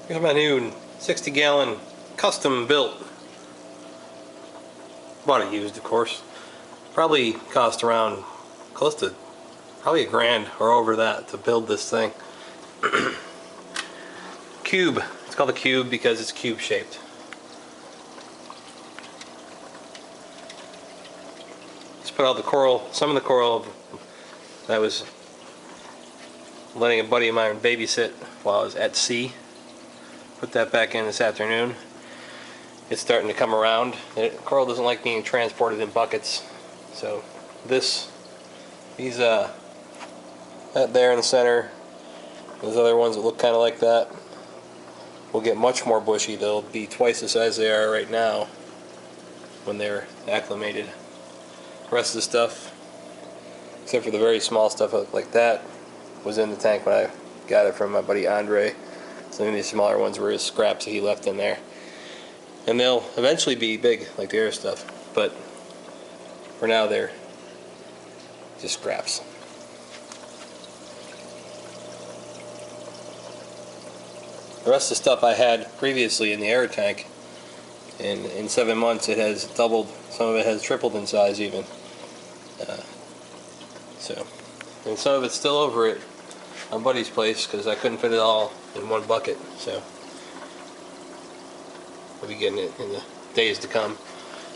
Here's my new 60-gallon custom built. Bought it used, of course. Probably cost around close to probably $1,000 or over that to build this thing. Cube. It's called a cube because it's cube shaped. Just put all the coral, some of the coral that I was letting a buddy of mine babysit while I was at sea. Put that back in this afternoon. It's starting to come around. Coral doesn't like being transported in buckets, so these that there in the center, those other ones that look kind of like that, will get much more bushy. They'll be twice the size they are right now when they're acclimated. The rest of the stuff, except for the very small stuff like that, was in the tank when I got it from my buddy Andre. Some of these smaller ones were his scraps that he left in there. And they'll eventually be big like the other stuff, but for now they're just scraps. The rest of the stuff I had previously in the air tank, and in 7 months it has doubled, some of it has tripled in size even. And some of it's still over at my buddy's place because I couldn't fit it all in one bucket, so we'll be getting it in the days to come.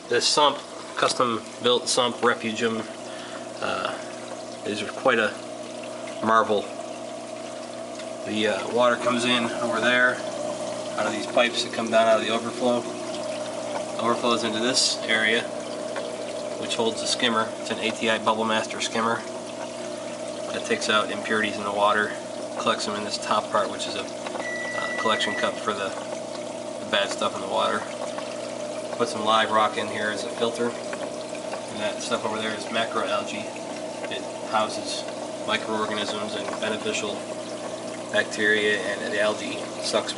This sump, custom built sump refugium, is quite a marvel. The water comes in over there out of these pipes that come down out of the overflow. Overflows into this area, which holds the skimmer. It's an ATI Bubble Master skimmer that takes out impurities in the water, collects them in this top part, which is a collection cup for the bad stuff in the water. Put some live rock in here as a filter, and that stuff over there is macroalgae. It houses microorganisms and beneficial bacteria, and the algae sucks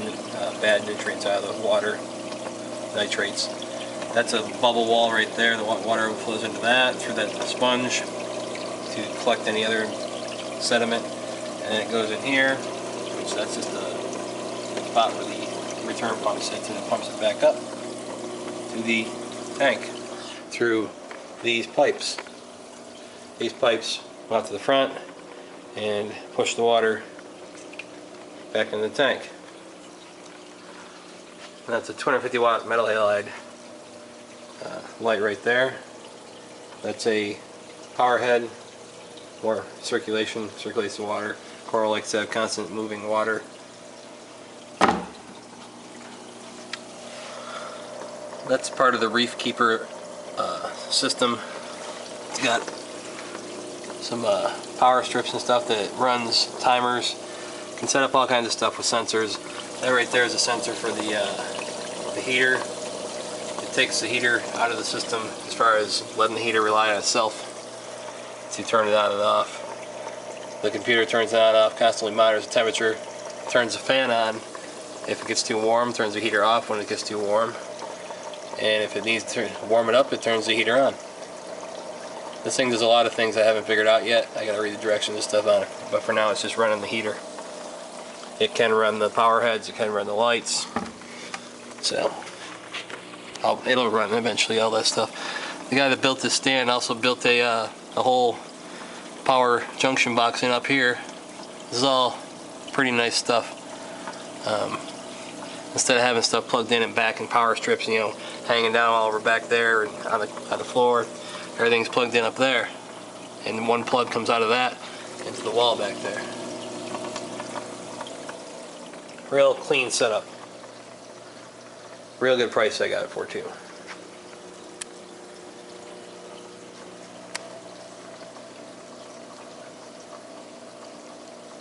bad nutrients out of the water, nitrates. That's a bubble wall right there. The water flows into that through that sponge to collect any other sediment, and then it goes in here, which that's just the spot where the return pump sits, and it pumps it back up to the tank through these pipes. These pipes go out to the front and push the water back in the tank. And that's a 250 watt metal halide light right there. That's a power head, more circulation, circulates the water. Coral likes to have constant moving water. That's part of the reef keeper system. It's got some power strips and stuff that runs timers. You can set up all kinds of stuff with sensors. That right there is a sensor for the heater. It takes the heater out of the system as far as letting the heater rely on itself to turn it on and off. The computer turns it on and off, constantly monitors the temperature, turns the fan on if it gets too warm, turns the heater off when it gets too warm, and if it needs to warm it up, it turns the heater on. This thing does a lot of things I haven't figured out yet. I gotta read the directions and stuff on it, but for now it's just running the heater. It can run the power heads, it can run the lights, so it'll run eventually, all that stuff. The guy that built this stand also built a whole power junction box in up here. This is all pretty nice stuff. Instead of having stuff plugged in and back and power strips, you know, hanging down all over back there and on the floor, everything's plugged in up there, and one plug comes out of that into the wall back there. Real clean setup. Real good price I got it for too.